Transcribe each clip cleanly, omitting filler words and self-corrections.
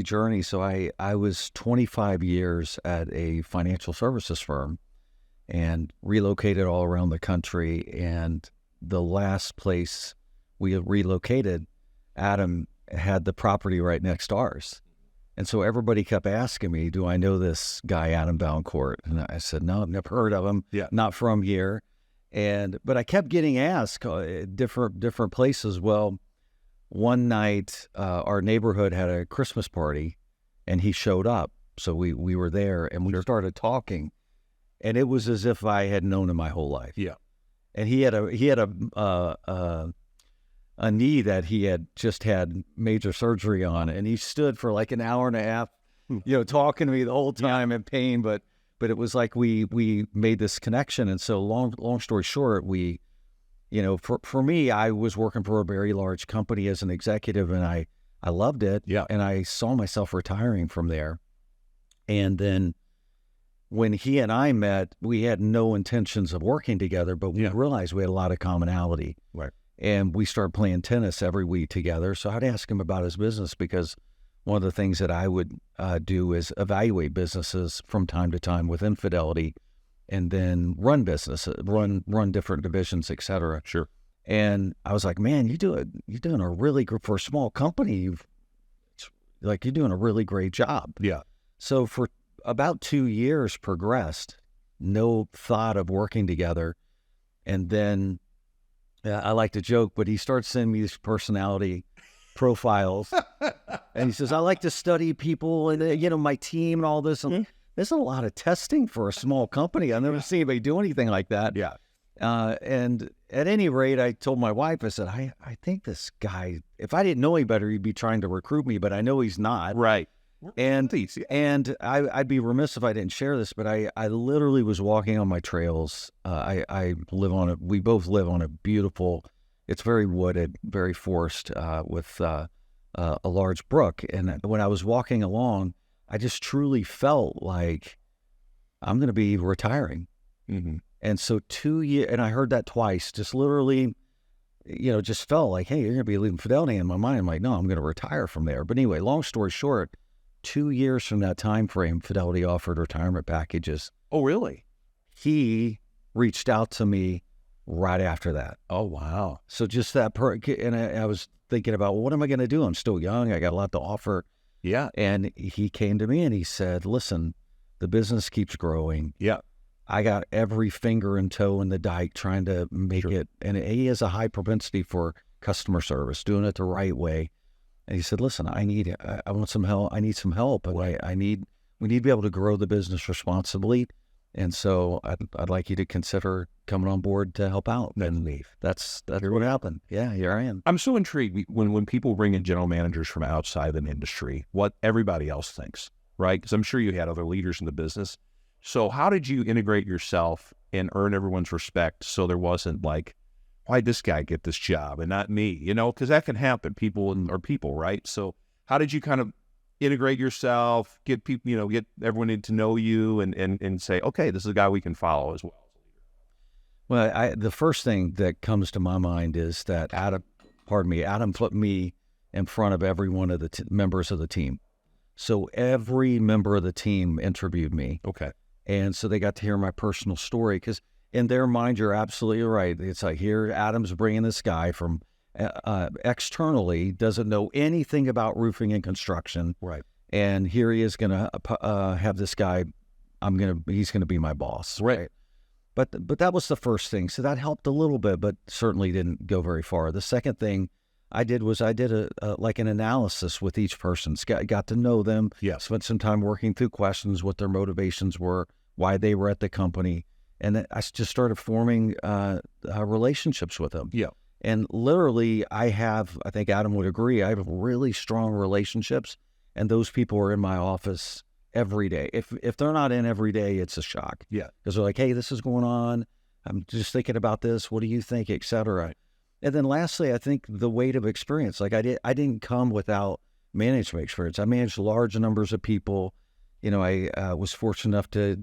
crazy journey. So I was 25 years at a financial services firm and relocated all around the country. And the last place we relocated, Adam had the property right next to ours. And so everybody kept asking me, do I know this guy, Adam Vaillancourt? And I said, no, I've never heard of him. Yeah. Not from here. But I kept getting asked different places. Well, one night, our neighborhood had a Christmas party, and he showed up. So we were there, and we started talking, and it was as if I had known him my whole life. Yeah. And he had a knee that he had just had major surgery on, and he stood for like an hour and a half, talking to me the whole time in pain. But it was like we made this connection. And so long story short, for me, I was working for a very large company as an executive, and I loved it. Yeah. And I saw myself retiring from there. And then when he and I met, we had no intentions of working together, but we realized we had a lot of commonality. Right. And we started playing tennis every week together. So I'd ask him about his business, because one of the things that I would do is evaluate businesses from time to time within Fidelity, and then run businesses, run different divisions, et cetera. Sure. And I was like, man, you're doing a really good, for a small company, you're doing a really great job. Yeah. So for about 2 years progressed, no thought of working together. And then I like to joke, but he starts sending me these personality profiles, and he says, I like to study people and, my team and all this. And there's a lot of testing for a small company. I've never seen anybody do anything like that. Yeah. And at any rate, I told my wife, I said, I think this guy, if I didn't know any better, he'd be trying to recruit me, but I know he's not. Right. And I'd be remiss if I didn't share this, but I literally was walking on my trails. We both live on a beautiful, it's very wooded, very forest, with a large brook. And when I was walking along, I just truly felt like I'm going to be retiring. Mm-hmm. And so 2 years, and I heard that twice, just literally, just felt like, hey, you're going to be leaving Fidelity. In my mind, I'm like, no, I'm going to retire from there. But anyway, long story short, 2 years from that time frame, Fidelity offered retirement packages. Oh, really? He reached out to me right after that. Oh, wow. So just that, and I was thinking about, well, what am I going to do? I'm still young. I got a lot to offer. Yeah. And he came to me and he said, listen, the business keeps growing. Yeah. I got every finger and toe in the dike trying to make it. And he has a high propensity for customer service, doing it the right way. And he said, listen, I want some help. I need some help. And we need to be able to grow the business responsibly. And so I'd like you to consider coming on board to help out. And that's what happened. Yeah, here I am. I'm so intrigued when people bring in general managers from outside the industry, what everybody else thinks, right? Because I'm sure you had other leaders in the business. So how did you integrate yourself and earn everyone's respect so there wasn't like, why'd this guy get this job and not me? Because that can happen. People are people, right? So how did you kind of integrate yourself, get people, get everyone to know you and say, okay, this is a guy we can follow as well? Well, the first thing that comes to my mind is that Adam put me in front of every one of the members of the team. So every member of the team interviewed me. Okay. And so they got to hear my personal story, because in their mind, you're absolutely right. It's like, here, Adam's bringing this guy from externally, doesn't know anything about roofing and construction. Right. And here he is going to have this guy, he's going to be my boss. Right. But that was the first thing. So that helped a little bit, but certainly didn't go very far. The second thing I did was an analysis with each person. Got to know them. Yeah. Spent some time working through questions, what their motivations were, why they were at the company. And then I just started forming relationships with them. Yeah. And literally, I think Adam would agree, I have really strong relationships, and those people are in my office every day. If they're not in every day, it's a shock. Yeah. Because they're like, hey, this is going on. I'm just thinking about this. What do you think, et cetera. Right. And then lastly, I think the weight of experience. Like I didn't come without management experience. I managed large numbers of people. I was fortunate enough to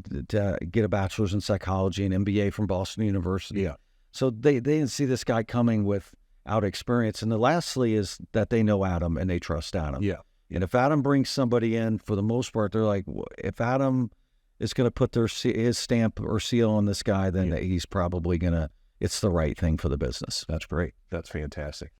get a bachelor's in psychology and MBA from Boston University. Yeah. So they didn't see this guy coming without experience. And the lastly is that they know Adam and they trust Adam. Yeah. And if Adam brings somebody in, for the most part, they're like, if Adam is going to put his stamp or seal on this guy, then he's probably going to, it's the right thing for the business. That's great. That's fantastic.